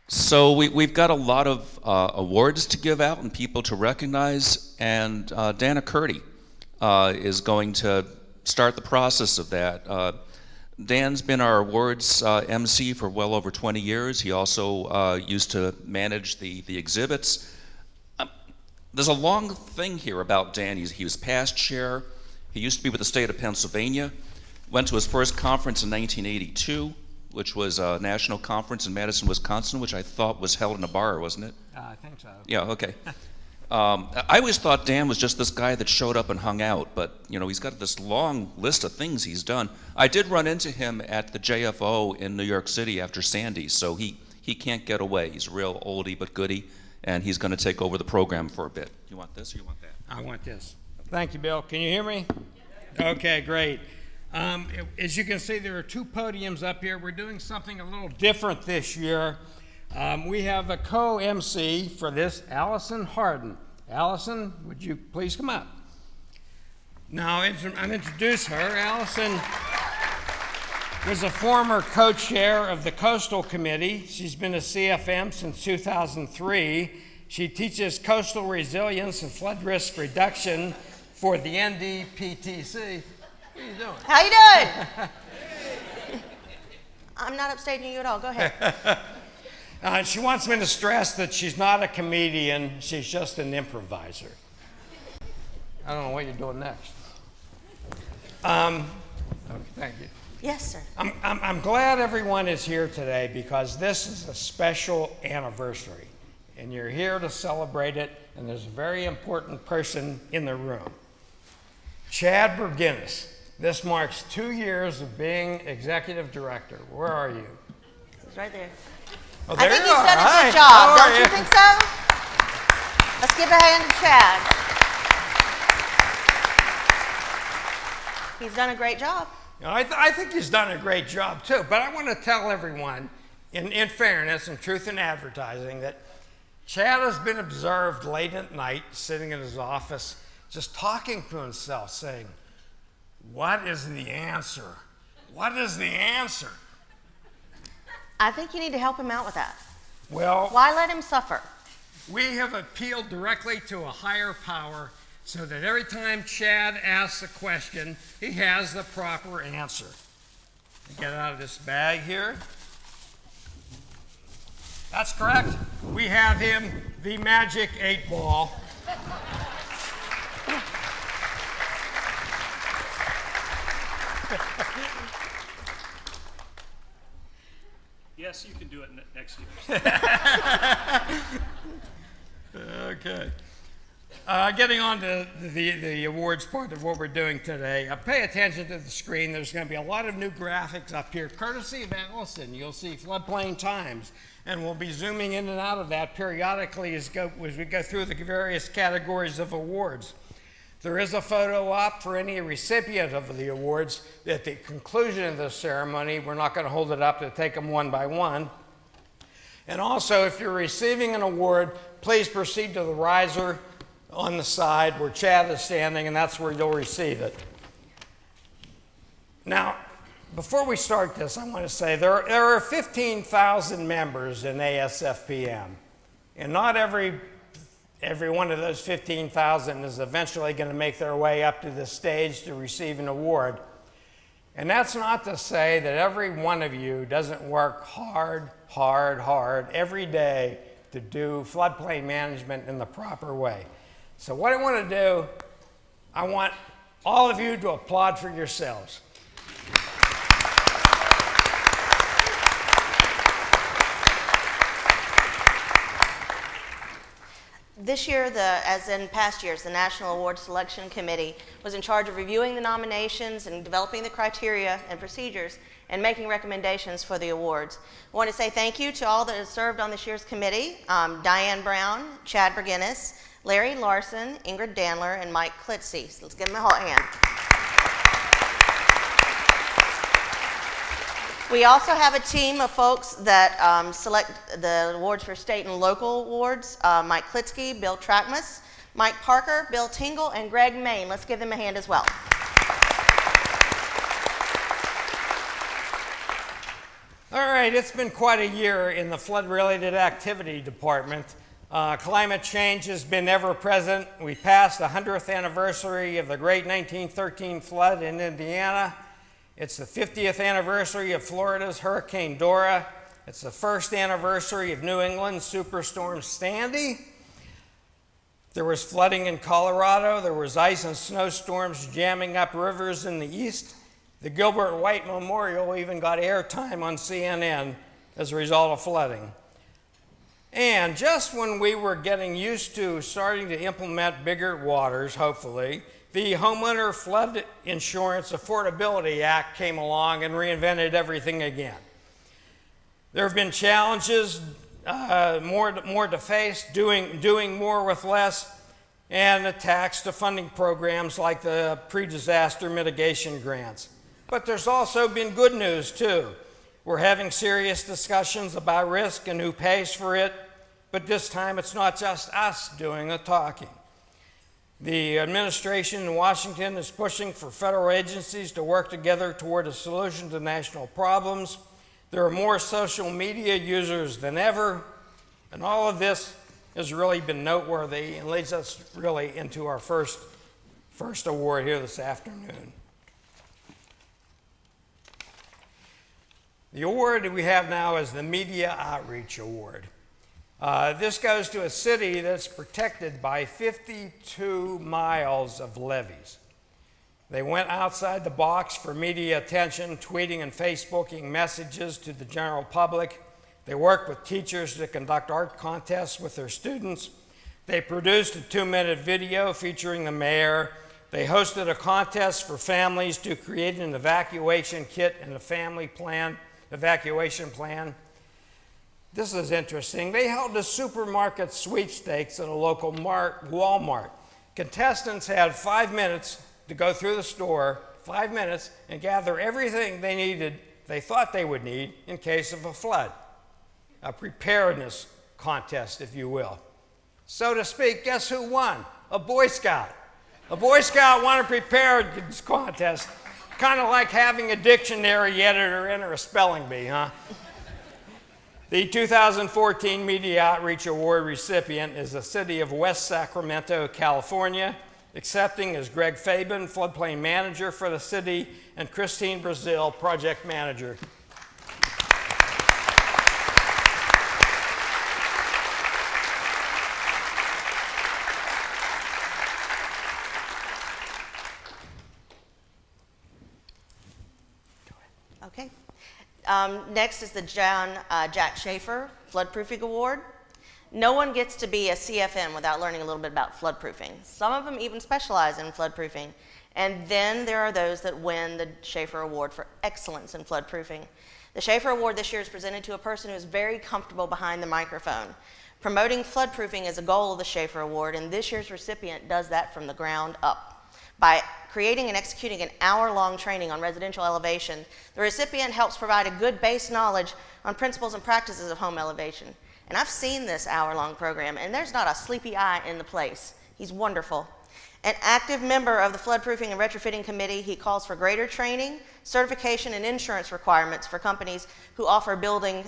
So we've got a lot of awards to give out and people to recognize, and Dana Curdy is going to start the process of that. Dan's been our awards MC for well over 20 years. He also used to manage the exhibits. There's a long thing here about Dan. He was past chair. He used to be with the state of Pennsylvania. Went to his first conference in 1982, which was a national conference in Madison, Wisconsin, which I thought was held in a bar, wasn't it? I think so. Yeah, okay. I always thought Dan was just this guy that showed up and hung out, but he's got this long list of things he's done. I did run into him at the JFO in New York City after Sandy, so he can't get away. He's a real oldie but goodie, and he's going to take over the program for a bit. You want this or you want that? I want this. Thank you, Bill. Can you hear me? Okay, great. As you can see, there are two podiums up here. We're doing something a little different this year. We have a co-MC for this, Allison Harden. Allison, would you please come up? Now, I'll introduce her. Allison was a former co-chair of the Coastal Committee. She's been a CFM since 2003. She teaches coastal resilience and flood risk reduction for the NDPTC. What are you doing? How you doing? I'm not upstaging you at all. Go ahead. She wants me to stress that she's not a comedian. She's just an improviser. I don't know what you're doing next. Okay, thank you. Yes, sir. I'm glad everyone is here today because this is a special anniversary, and you're here to celebrate it, and there's a very important person in the room. Chad Berginnis. This marks 2 years of being executive director. Where are you? He's right there. Oh, I there think you he's are. done a Hi. good job. How are Don't you think so? Let's give a hand to Chad. He's done a great job. I think he's done a great job too, but I want to tell everyone, in fairness and truth in advertising, that Chad has been observed late at night, sitting in his office, just talking to himself, saying, "What is the answer? What is the answer?" I think you need to help him out with that. Well, Why let him suffer? we have appealed directly to a higher power so that every time Chad asks a question, he has the proper answer. Get out of this bag here. That's correct. We have him the magic 8-ball. Yes, you can do it next year. Okay. Getting on to the awards part of what we're doing today, pay attention to the screen. There's going to be a lot of new graphics up here, courtesy of Allison. You'll see floodplain times, and we'll be zooming in and out of that periodically as we go through the various categories of awards. There is a photo op for any recipient of the awards at the conclusion of the ceremony. We're not going to hold it up to take them one by one. And also, if you're receiving an award, please proceed to the riser on the side where Chad is standing, and that's where you'll receive it. Now, before we start this, I want to say there are 15,000 members in ASFPM, and not every one of those 15,000 is eventually going to make their way up to the stage to receive an award. And that's not to say that every one of you doesn't work hard every day to do floodplain management in the proper way. So what I want to do, I want all of you to applaud for yourselves. This year, as in past years, the National Award Selection Committee was in charge of reviewing the nominations and developing the criteria and procedures and making recommendations for the awards. I want to say thank you to all that have served on this year's committee, Diane Brown, Chad Berginnis, Larry Larson, Ingrid Dandler, and Mike Klitze. So let's give them a whole hand. We also have a team of folks that select the awards for state and local awards. Mike Klitze, Bill Trackmus, Mike Parker, Bill Tingle, and Greg Main. Let's give them a hand as well. All right, right, it's been quite a year in the flood-related activity department. Climate change has been ever present. We passed the 100th anniversary of the great 1913 flood in Indiana. It's the 50th anniversary of Florida's Hurricane Dora. It's the first anniversary of New England's Superstorm Sandy. There was flooding in Colorado. There was ice and snowstorms jamming up rivers in the east. The Gilbert White Memorial even got airtime on CNN as a result of flooding. And just when we were getting used to starting to implement bigger waters, hopefully, the Homeowner Flood Insurance Affordability Act came along and reinvented everything again. There have been challenges, more to face, doing more with less, and attacks to funding programs like the pre-disaster mitigation grants. But there's also been good news too. We're having serious discussions about risk and who pays for it, but this time it's not just us doing the talking. The administration in Washington is pushing for federal agencies to work together toward a solution to national problems. There are more social media users than ever, and all of this has really been noteworthy and leads us really into our first award here this afternoon. The award we have now is the Media Outreach Award. This goes to a city that's protected by 52 miles of levees. They went outside the box for media attention, tweeting and Facebooking messages to the general public. They worked with teachers to conduct art contests with their students. They produced a 2-minute video featuring the mayor. They hosted a contest for families to create an evacuation kit and a family evacuation plan. This is interesting. They held a supermarket sweepstakes at a local Walmart. Contestants had 5 minutes to go through the store, 5 minutes, and gather everything they thought they would need in case of a flood. A preparedness contest, if you will. So to speak, guess who won? A Boy Scout. A Boy Scout won a preparedness contest. Kind of like having a dictionary editor enter a spelling bee, huh? The 2014 Media Outreach Award recipient is the city of West Sacramento, California. Accepting is Greg Fabian, floodplain manager for the city, and Christine Brazil, project manager. Okay. Next is the Jack Schaefer Floodproofing Award. No one gets to be a CFM without learning a little bit about floodproofing. Some of them even specialize in floodproofing. And then there are those that win the Schaefer Award for excellence in floodproofing. The Schaefer Award this year is presented to a person who is very comfortable behind the microphone. Promoting floodproofing is a goal of the Schaefer Award, and this year's recipient does that from the ground up. By creating and executing an hour-long training on residential elevation, the recipient helps provide a good base knowledge on principles and practices of home elevation. And I've seen this hour-long program, and there's not a sleepy eye in the place. He's wonderful. An active member of the Floodproofing and Retrofitting Committee, he calls for greater training, certification, and insurance requirements for companies who offer building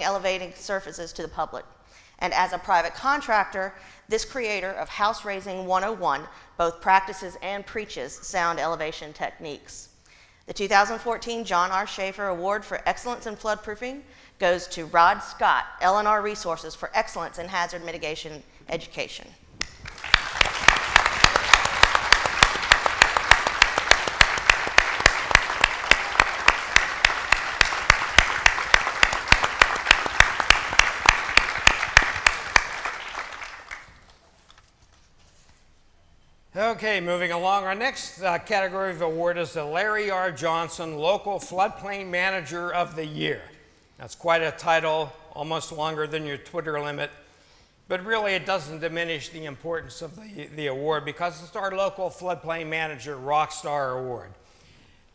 elevating surfaces to the public. And as a private contractor, this creator of House Raising 101 both practices and preaches sound elevation techniques. The 2014 John R. Schaefer Award for Excellence in Floodproofing goes to Rod Scott, L&R Resources for Excellence in Hazard Mitigation Education. Okay, moving along. Our next category of award is the Larry R. Johnson Local Floodplain Manager of the Year. That's quite a title, almost longer than your Twitter limit, but really it doesn't diminish the importance of the award because it's our local floodplain manager rockstar award.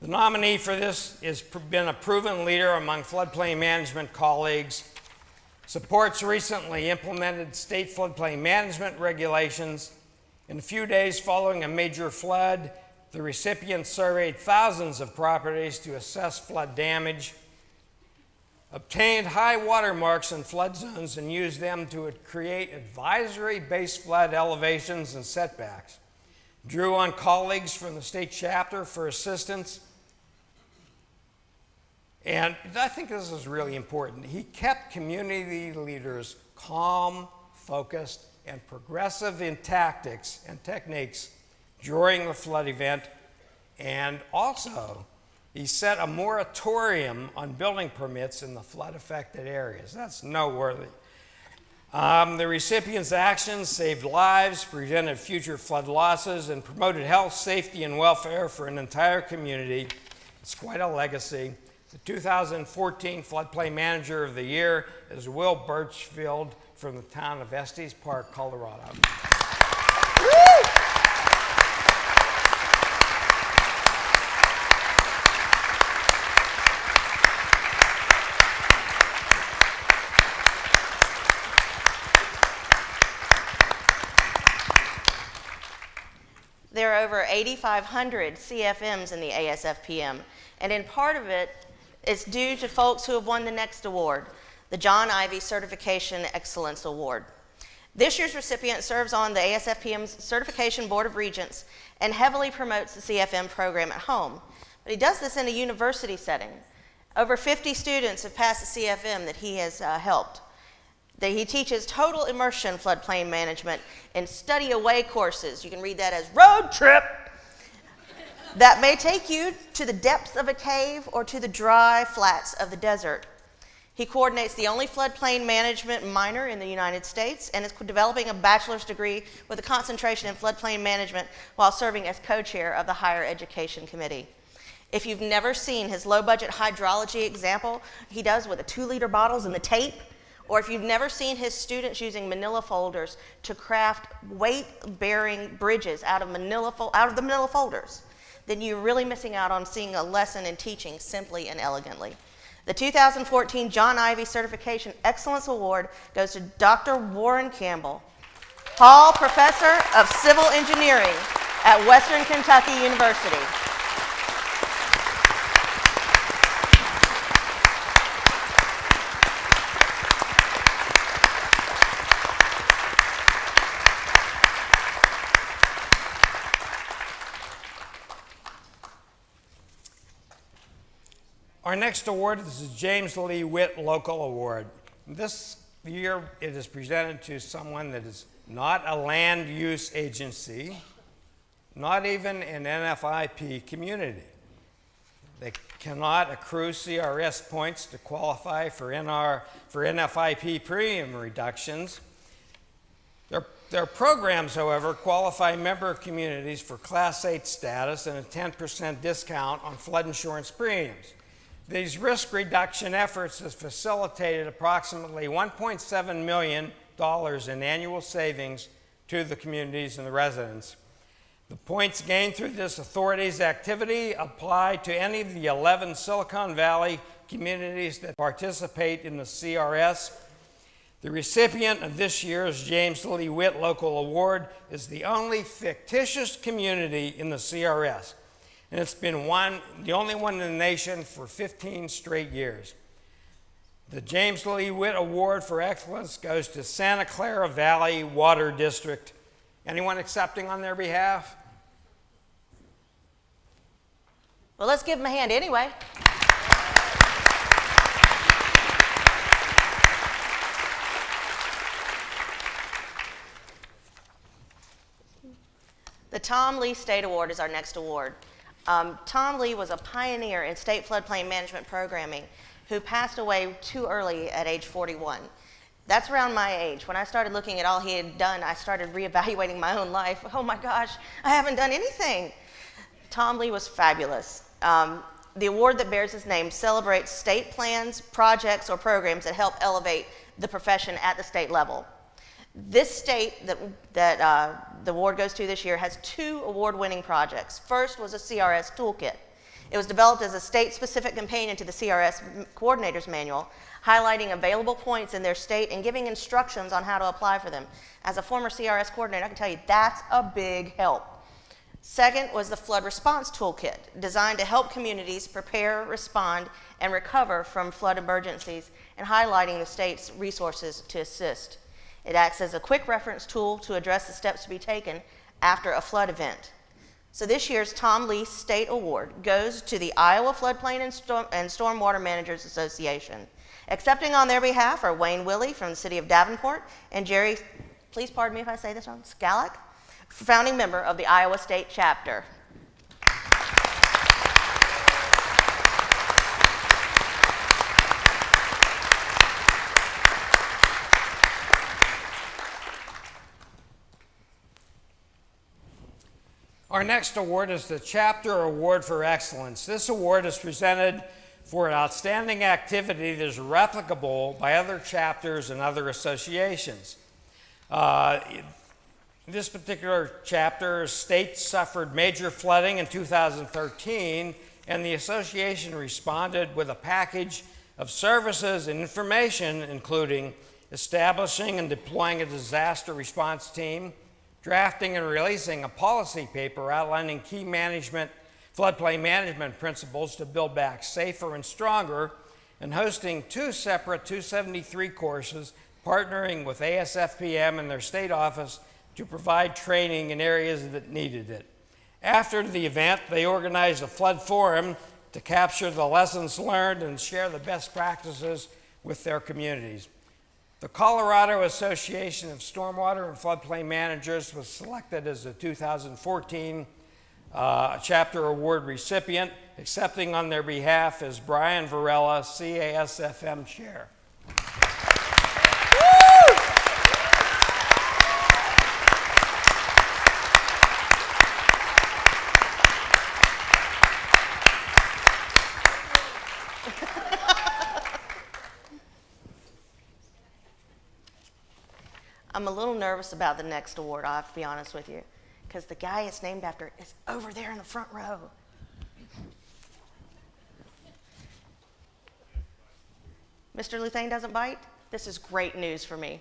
The nominee for this has been a proven leader among floodplain management colleagues, supports recently implemented state floodplain management regulations. In a few days following a major flood, the recipient surveyed thousands of properties to assess flood damage. obtained high water marks in flood zones and used them to create advisory base flood elevations and setbacks, drew on colleagues from the state chapter for assistance, and I think this is really important. He kept community leaders calm, focused, and progressive in tactics and techniques during the flood event, and also he set a moratorium on building permits in the flood-affected areas. That's noteworthy. The recipient's actions saved lives, prevented future flood losses, and promoted health, safety, and welfare for an entire community. It's quite a legacy. The 2014 Floodplain Manager of the Year is Will Birchfield from the town of Estes Park, Colorado. There are over 8,500 CFMs in the ASFPM, and in part of it, it's due to folks who have won the next award, the John Ivey Certification Excellence Award. This year's recipient serves on the ASFPM's Certification Board of Regents and heavily promotes the CFM program at home. But he does this in a university setting. Over 50 students have passed the CFM that he has helped. He teaches total immersion floodplain management and study away courses. You can read that as road trip. That may take you to the depths of a cave or to the dry flats of the desert. He coordinates the only floodplain management minor in the United States and is developing a bachelor's degree with a concentration in floodplain management while serving as co-chair of the Higher Education Committee. If you've never seen his low-budget hydrology example he does with the 2-liter bottles and the tape, or if you've never seen his students using manila folders to craft weight-bearing bridges out of the manila folders, then you're really missing out on seeing a lesson in teaching simply and elegantly. The 2014 John Ivey Certification Excellence Award goes to Dr. Warren Campbell, Hall Professor of Civil Engineering at Western Kentucky University. Our next award is the James Lee Witt Local Award. This year it is presented to someone that is not a land use agency, not even an NFIP community. They cannot accrue CRS points to qualify for NFIP premium reductions. Their programs, however, qualify member communities for Class 8 status and a 10% discount on flood insurance premiums. These risk reduction efforts have facilitated approximately $1.7 million in annual savings to the communities and the residents. The points gained through this authority's activity apply to any of the 11 Silicon Valley communities that participate in the CRS. The recipient of this year's James Lee Witt Local Award is the only fictitious community in the CRS. And it's been the only one in the nation for 15 straight years. The James Lee Witt Award for Excellence goes to Santa Clara Valley Water District. Anyone accepting on their behalf? Well, let's give him a hand anyway. The Tom Lee State Award is our next award. Tom Lee was a pioneer in state floodplain management programming who passed away too early at age 41. That's around my age. When I started looking at all he had done, I started reevaluating my own life. Oh my gosh, I haven't done anything. Tom Lee was fabulous. The award that bears his name celebrates state plans, projects, or programs that help elevate the profession at the state level. This state that the award goes to this year has 2 award-winning projects. First was a CRS toolkit. It was developed as a state-specific companion to the CRS Coordinator's Manual, highlighting available points in their state and giving instructions on how to apply for them. As a former CRS coordinator, I can tell you that's a big help. Second was the Flood Response Toolkit, designed to help communities prepare, respond, and recover from flood emergencies, and highlighting the state's resources to assist. It acts as a quick reference tool to address the steps to be taken after a flood event. So this year's Tom Lee State Award goes to the Iowa Floodplain and Stormwater Managers Association. Accepting on their behalf are Wayne Willey from the city of Davenport and Jerry, please pardon me if I say this wrong, Skalak, founding member of the Iowa State Chapter. Our next award is the Chapter Award for Excellence. This award is presented for an outstanding activity that is replicable by other chapters and other associations. This particular chapter, state suffered major flooding in 2013, and the association responded with a package of services and information, including establishing and deploying a disaster response team, drafting and releasing a policy paper outlining key floodplain management principles to build back safer and stronger, and hosting 2 separate 273 courses, partnering with ASFPM and their state office to provide training in areas that needed it. After the event, they organized a flood forum to capture the lessons learned and share the best practices with their communities. The Colorado Association of Stormwater and Floodplain Managers was selected as the 2014 Chapter Award recipient. Accepting on their behalf is Brian Varela, CASFM Chair. I'm a little nervous about the next award, I have to be honest with you, because the guy it's named after is over there in the front row. Mr. Luthane doesn't bite? This is great news for me.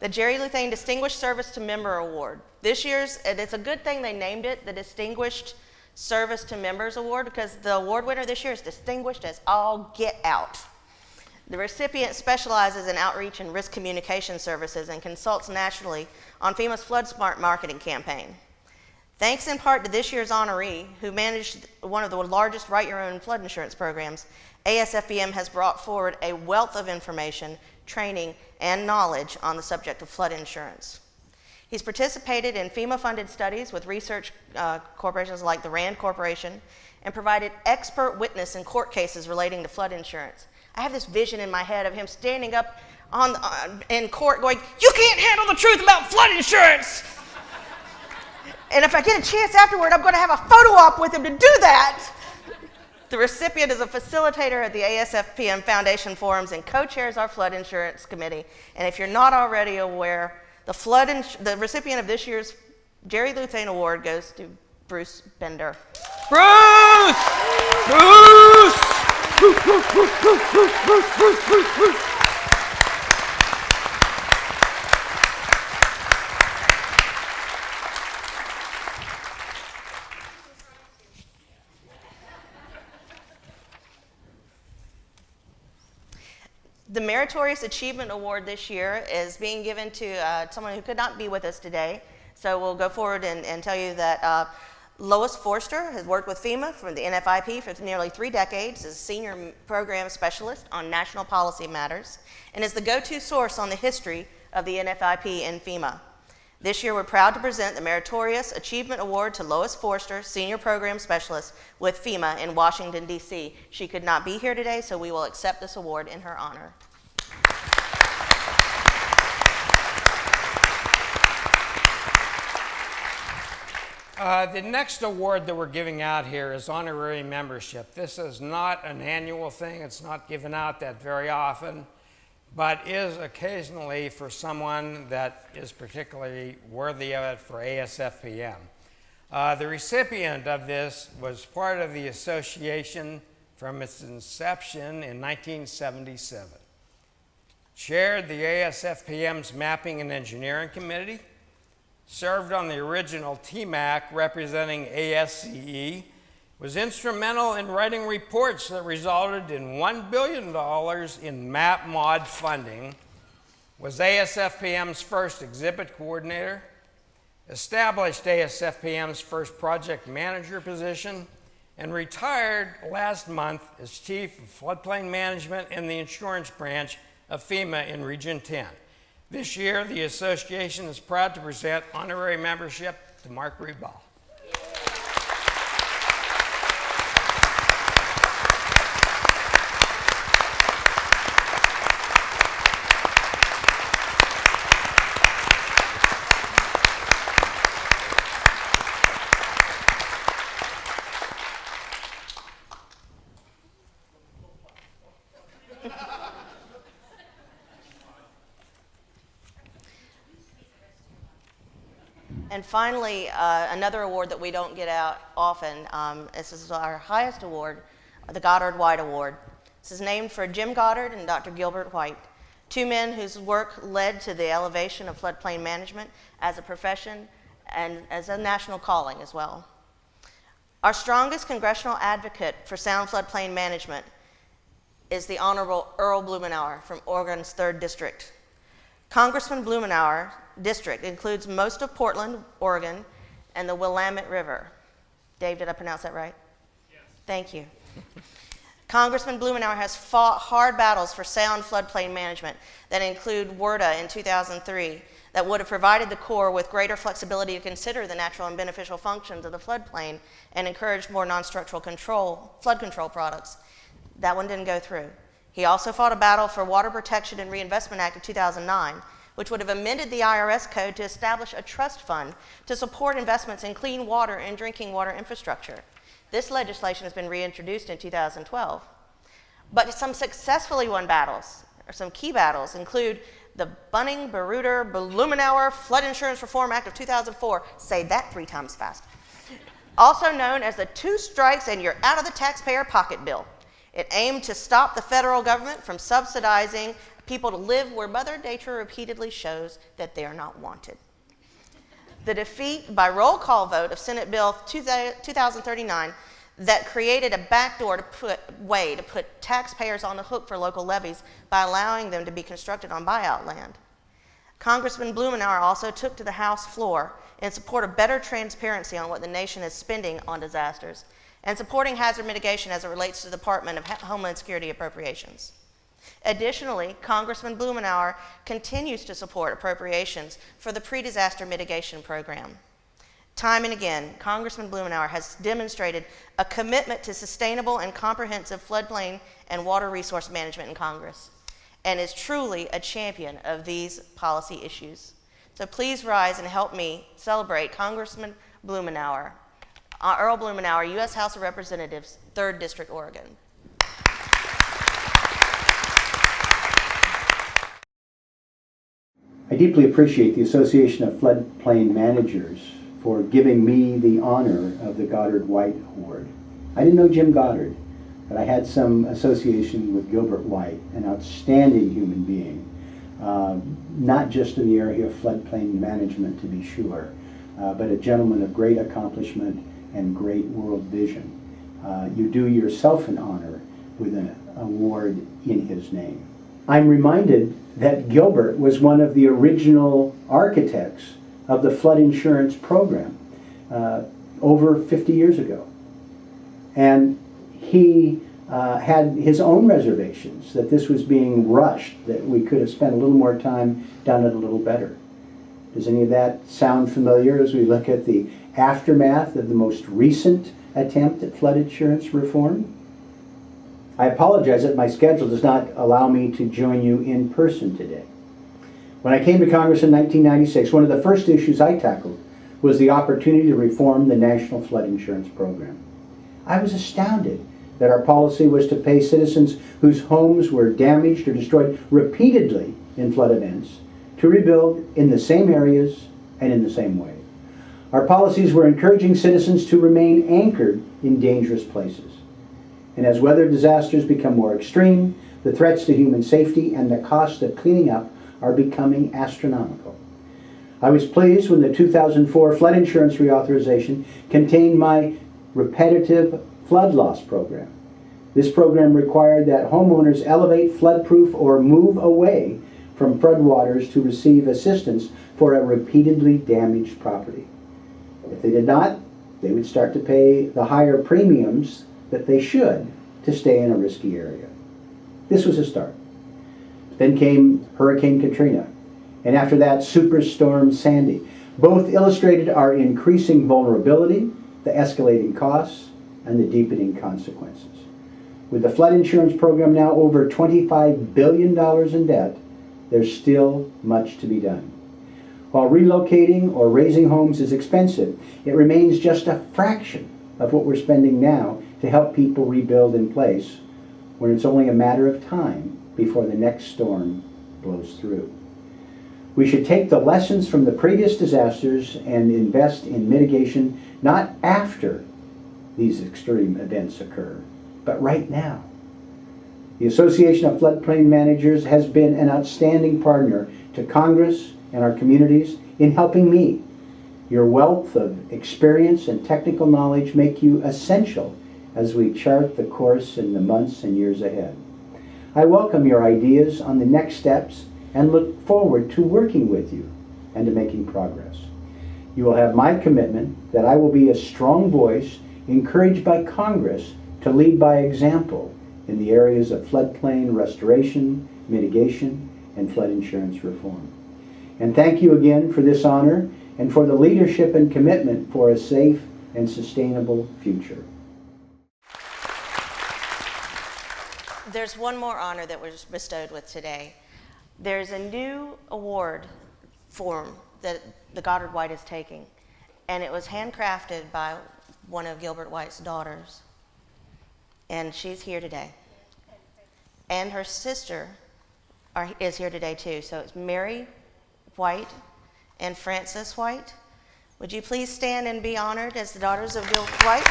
The Jerry Luthane Distinguished Service to Member Award. This year's, and it's a good thing they named it the Distinguished Service to Members Award, because the award winner this year is distinguished as all get out. The recipient specializes in outreach and risk communication services and consults nationally on FEMA's Flood Smart marketing campaign. Thanks in part to this year's honoree, who managed one of the largest write-your-own flood insurance programs, ASFPM has brought forward a wealth of information, training, and knowledge on the subject of flood insurance. He's participated in FEMA-funded studies with research corporations like the RAND Corporation and provided expert witness in court cases relating to flood insurance. I have this vision in my head of him standing up in court going, "You can't handle the truth about flood insurance!" And if I get a chance afterward, I'm going to have a photo op with him to do that. The recipient is a facilitator at the ASFPM Foundation Forums and co-chairs our Flood Insurance Committee. And if you're not already aware, the recipient of this year's Jerry Luthane Award goes to Bruce Bender. Bruce! Bruce! The Meritorious Achievement Award this year is being given to someone who could not be with us today. So we'll go forward and tell you that Lois Forster has worked with FEMA from the NFIP for nearly 3 decades as a senior program specialist on national policy matters and is the go-to source on the history of the NFIP and FEMA. This year, we're proud to present the Meritorious Achievement Award to Lois Forster, Senior Program Specialist with FEMA in Washington, D.C. She could not be here today, so we will accept this award in her honor. The next award that we're giving out here is honorary membership. This is not an annual thing. It's not given out that very often, but is occasionally for someone that is particularly worthy of it for ASFPM. The recipient of this was part of the association from its inception in 1977. Chaired the ASFPM's Mapping and Engineering Committee, served on the original TMAC representing ASCE, was instrumental in writing reports that resulted in $1 billion in MAP mod funding, was ASFPM's first exhibit coordinator, established ASFPM's first project manager position, and retired last month as Chief of Floodplain Management in the insurance branch of FEMA in Region 10. This year, the association is proud to present honorary membership to Mark Reball. And finally, another award that we don't get out often. This is our highest award, the Goddard White Award. This is named for Jim Goddard and Dr. Gilbert White, two men whose work led to the elevation of floodplain management as a profession and as a national calling as well. Our strongest congressional advocate for sound floodplain management is the Honorable Earl Blumenauer from Oregon's 3rd District. Congressman Blumenauer district includes most of Portland, Oregon, and the Willamette River. Dave, did I pronounce that right? Yes. Thank you. Congressman Blumenauer has fought hard battles for sound floodplain management that include WRDA in 2003 that would have provided the Corps with greater flexibility to consider the natural and beneficial functions of the floodplain and encouraged more non-structural flood control products. That one didn't go through. He also fought a battle for Water Protection and Reinvestment Act of 2009, which would have amended the IRS code to establish a trust fund to support investments in clean water and drinking water infrastructure. This legislation has been reintroduced in 2012. But some successfully won battles, or some key battles, include the Bunning-Bereuter-Blumenauer Flood Insurance Reform Act of 2004. Say that 3 times fast. Also known as the 2 strikes and you're out of the taxpayer pocket bill. It aimed to stop the federal government from subsidizing people to live where Mother Nature repeatedly shows that they are not wanted. The defeat by roll call vote of Senate Bill 2039 that created a backdoor way to put taxpayers on the hook for local levies by allowing them to be constructed on buyout land. Congressman Blumenauer also took to the House floor in support of better transparency on what the nation is spending on disasters and supporting hazard mitigation as it relates to the Department of Homeland Security appropriations. Additionally, Congressman Blumenauer continues to support appropriations for the pre-disaster mitigation program. Time and again, Congressman Blumenauer has demonstrated a commitment to sustainable and comprehensive floodplain and water resource management in Congress, and is truly a champion of these policy issues. So please rise and help me celebrate Congressman Blumenauer, Earl Blumenauer, U.S. House of Representatives, 3rd District, Oregon. I deeply appreciate the Association of Floodplain Managers for giving me the honor of the Goddard White Award. I didn't know Jim Goddard, but I had some association with Gilbert White, an outstanding human being, not just in the area of floodplain management, to be sure, but a gentleman of great accomplishment and great world vision. You do yourself an honor with an award in his name. I'm reminded that Gilbert was one of the original architects of the flood insurance program over 50 years ago. And he had his own reservations that this was being rushed, that we could have spent a little more time, done it a little better. Does any of that sound familiar as we look at the aftermath of the most recent attempt at flood insurance reform? I apologize that my schedule does not allow me to join you in person today. When I came to Congress in 1996, one of the first issues I tackled was the opportunity to reform the National Flood Insurance Program. I was astounded that our policy was to pay citizens whose homes were damaged or destroyed repeatedly in flood events to rebuild in the same areas and in the same way. Our policies were encouraging citizens to remain anchored in dangerous places. And as weather disasters become more extreme, the threats to human safety and the cost of cleaning up are becoming astronomical. I was pleased when the 2004 flood insurance reauthorization contained my repetitive flood loss program. This program required that homeowners elevate floodproof or move away from floodwaters to receive assistance for a repeatedly damaged property. If they did not, they would start to pay the higher premiums that they should to stay in a risky area. This was a start. Then came Hurricane Katrina, and after that, Superstorm Sandy. Both illustrated our increasing vulnerability, the escalating costs, and the deepening consequences. With the flood insurance program now over $25 billion in debt, there's still much to be done. While relocating or raising homes is expensive, it remains just a fraction of what we're spending now to help people rebuild in place when it's only a matter of time before the next storm blows through. We should take the lessons from the previous disasters and invest in mitigation not after these extreme events occur, but right now. The Association of Floodplain Managers has been an outstanding partner to Congress and our communities in helping me. Your wealth of experience and technical knowledge make you essential as we chart the course in the months and years ahead. I welcome your ideas on the next steps and look forward to working with you and to making progress. You will have my commitment that I will be a strong voice encouraged by Congress to lead by example in the areas of floodplain restoration, mitigation, and flood insurance reform. And thank you again for this honor and for the leadership and commitment for a safe and sustainable future. There's one more honor that was bestowed with today. There's a new award form that the Goddard White is taking, and it was handcrafted by one of Gilbert White's daughters, and she's here today. And her sister is here today too, so it's Mary White and Frances White. Would you please stand and be honored as the daughters of Gilbert White?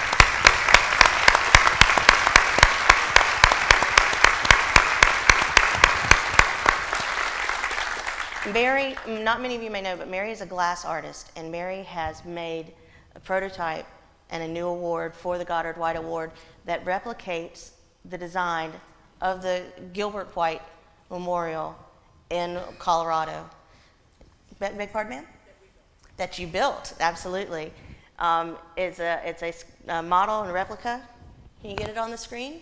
Mary, not many of you may know, but Mary is a glass artist, and Mary has made a prototype and a new award for the Goddard White Award that replicates the design of the Gilbert White Memorial in Colorado. Beg pardon, ma'am? That you built, absolutely. It's a model and replica. Can you get it on the screen?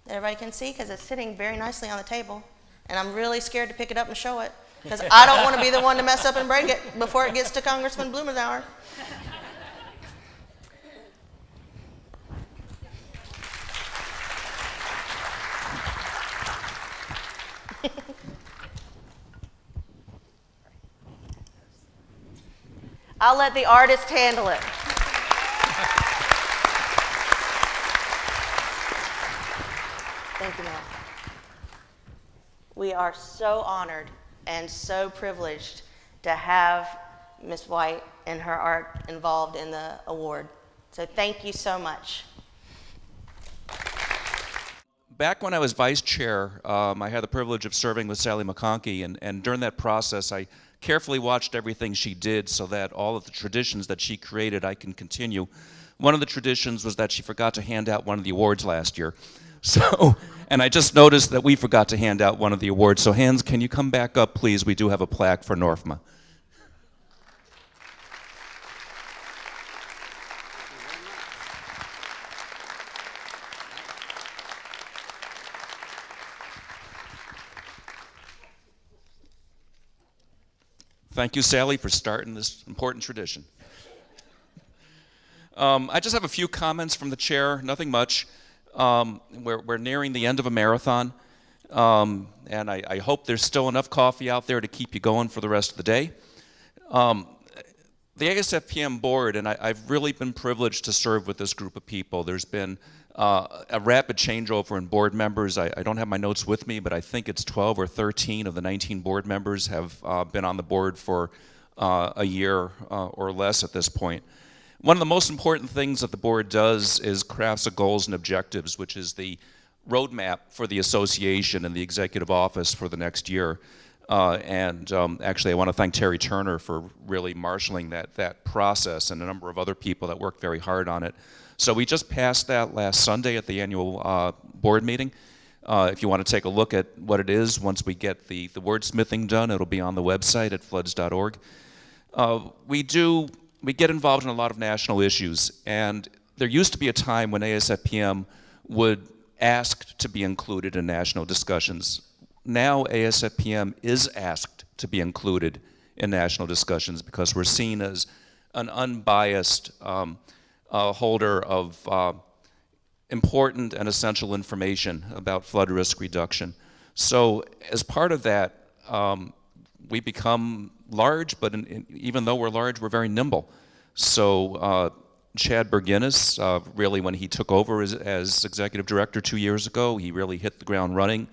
Everybody can see, because it's sitting very nicely on the table. And I'm really scared to pick it up and show it, because I don't want to be the one to mess up and break it before it gets to Congressman Blumenauer. I'll let the artist handle it. Thank you, ma'am. We are so honored and so privileged to have Ms. White and her art involved in the award. So thank you so much. Back when I was vice chair, I had the privilege of serving with Sally McConkey, and during that process, I carefully watched everything she did so that all of the traditions that she created I can continue. One of the traditions was that she forgot to hand out one of the awards last year. So, and I just noticed that we forgot to hand out one of the awards. So hands, can you come back up, please? We do have a plaque for Norfma. Thank you, Sally, for starting this important tradition. I just have a few comments from the chair, nothing much. We're nearing the end of a marathon, and I hope there's still enough coffee out there to keep you going for the rest of the day. The ASFPM board, and I've really been privileged to serve with this group of people. There's been a rapid changeover in board members. I don't have my notes with me, but I think it's 12 or 13 of the 19 board members have been on the board for a year or less at this point. One of the most important things that the board does is crafts a goals and objectives, which is the roadmap for the association and the executive office for the next year. Actually, I want to thank Terry Turner for really marshaling that process, and a number of other people that worked very hard on it. So we just passed that last Sunday at the annual board meeting. If you want to take a look at what it is, once we get the wordsmithing done, it'll be on the website at floods.org. We get involved in a lot of national issues, and there used to be a time when ASFPM would ask to be included in national discussions. Now ASFPM is asked to be included in national discussions because we're seen as an unbiased holder of important and essential information about flood risk reduction. So as part of that, we become large, but even though we're large, we're very nimble. So Chad Berginis, really when he took over as executive director 2 years ago, he really hit the ground running.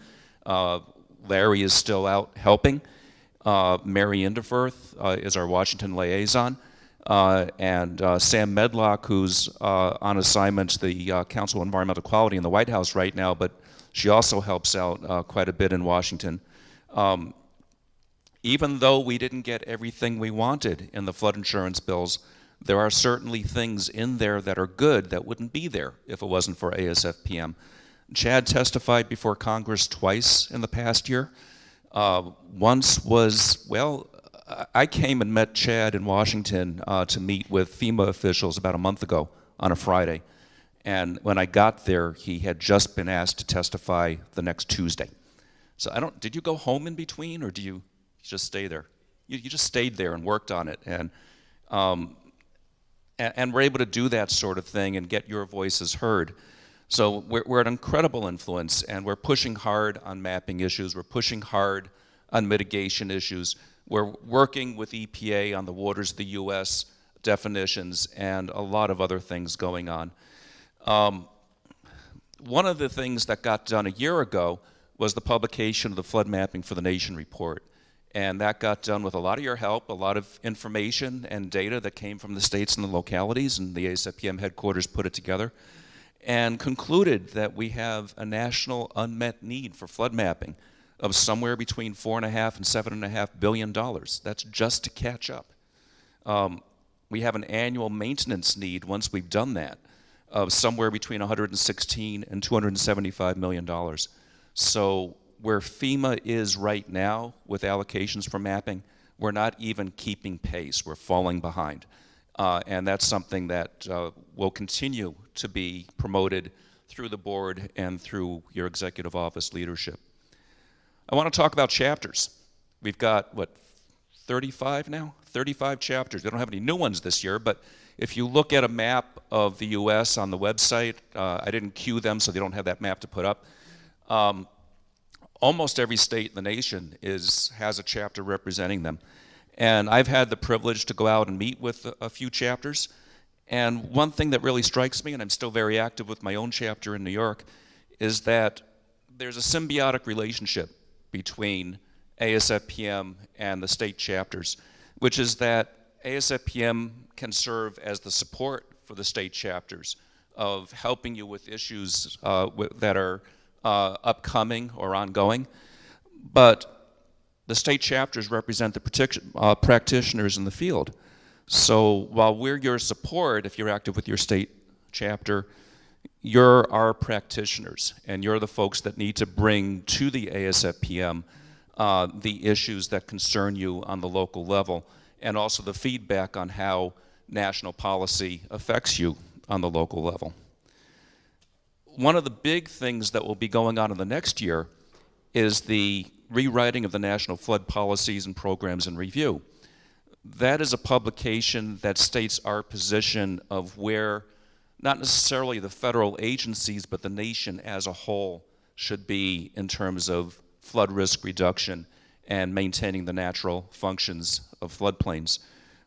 Larry is still out helping. Mary Inderfirth is our Washington liaison. And Sam Medlock, who's on assignment to the Council on Environmental Quality in the White House right now, but she also helps out quite a bit in Washington. Even though we didn't get everything we wanted in the flood insurance bills, there are certainly things in there that are good that wouldn't be there if it wasn't for ASFPM. Chad testified before Congress twice in the past year. Once was, well, I came and met Chad in Washington to meet with FEMA officials about a month ago on a Friday. And when I got there, he had just been asked to testify the next Tuesday. So did you go home in between, or do you just stay there? You just stayed there and worked on it. And we're able to do that sort of thing and get your voices heard. So we're an incredible influence, and we're pushing hard on mapping issues. We're pushing hard on mitigation issues. We're working with EPA on the waters of the U.S. definitions and a lot of other things going on. One of the things that got done a year ago was the publication of the Flood Mapping for the Nation report. And that got done with a lot of your help, a lot of information and data that came from the states and the localities, and the ASFPM headquarters put it together, and concluded that we have a national unmet need for flood mapping of somewhere between $4.5 and $7.5 billion. That's just to catch up. We have an annual maintenance need once we've done that of somewhere between 116 and $275 million. So where FEMA is right now with allocations for mapping, we're not even keeping pace. We're falling behind. And that's something that will continue to be promoted through the board and through your executive office leadership. I want to talk about chapters. We've got, 35 now? 35 chapters. We don't have any new ones this year, but if you look at a map of the U.S. on the website, I didn't queue them, so they don't have that map to put up. Almost every state in the nation has a chapter representing them. And I've had the privilege to go out and meet with a few chapters. And one thing that really strikes me, and I'm still very active with my own chapter in New York, is that there's a symbiotic relationship between ASFPM and the state chapters, which is that ASFPM can serve as the support for the state chapters of helping you with issues that are upcoming or ongoing. But the state chapters represent the practitioners in the field. So while we're your support, if you're active with your state chapter, you're our practitioners, and you're the folks that need to bring to the ASFPM the issues that concern you on the local level, and also the feedback on how national policy affects you on the local level. One of the big things that will be going on in the next year is the rewriting of the National Flood Policies and Programs and Review. That is a publication that states our position of where not necessarily the federal agencies, but the nation as a whole should be in terms of flood risk reduction and maintaining the natural functions of floodplains.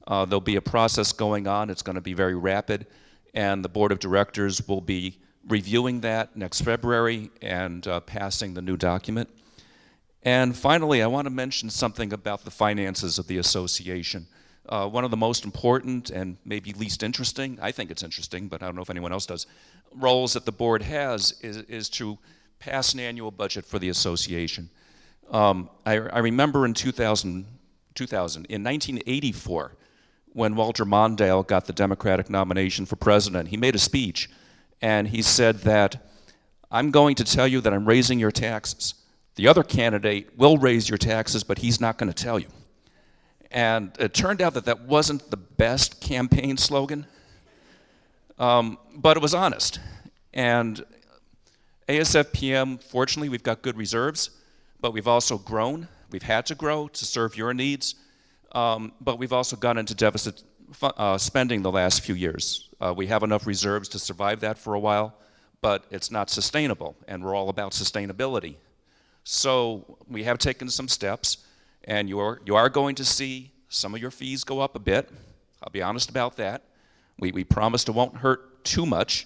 There'll be a process going on. It's going to be very rapid, and the board of directors will be reviewing that next February and passing the new document. And finally, I want to mention something about the finances of the association. One of the most important and maybe least interesting, I think it's interesting, but I don't know if anyone else does, roles that the board has is to pass an annual budget for the association. I remember in 2000, in 1984, when Walter Mondale got the Democratic nomination for president, he made a speech, and he said that, "I'm going to tell you that I'm raising your taxes. The other candidate will raise your taxes, but he's not going to tell you." And it turned out that that wasn't the best campaign slogan, but it was honest. And ASFPM, fortunately, we've got good reserves, but we've also grown. We've had to grow to serve your needs, but we've also gone into deficit spending the last few years. We have enough reserves to survive that for a while, but it's not sustainable, and we're all about sustainability. So we have taken some steps, and you are going to see some of your fees go up a bit. I'll be honest about that. We promised it won't hurt too much,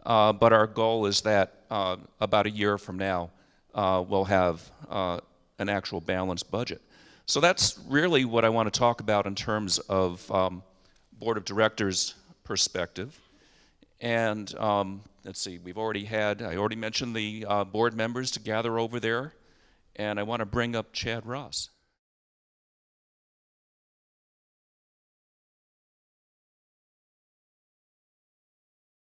but our goal is that about a year from now, we'll have an actual balanced budget. So that's really what I want to talk about in terms of Board of Directors perspective. And let's see, I already mentioned the board members to gather over there, and I want to bring up Chad Ross.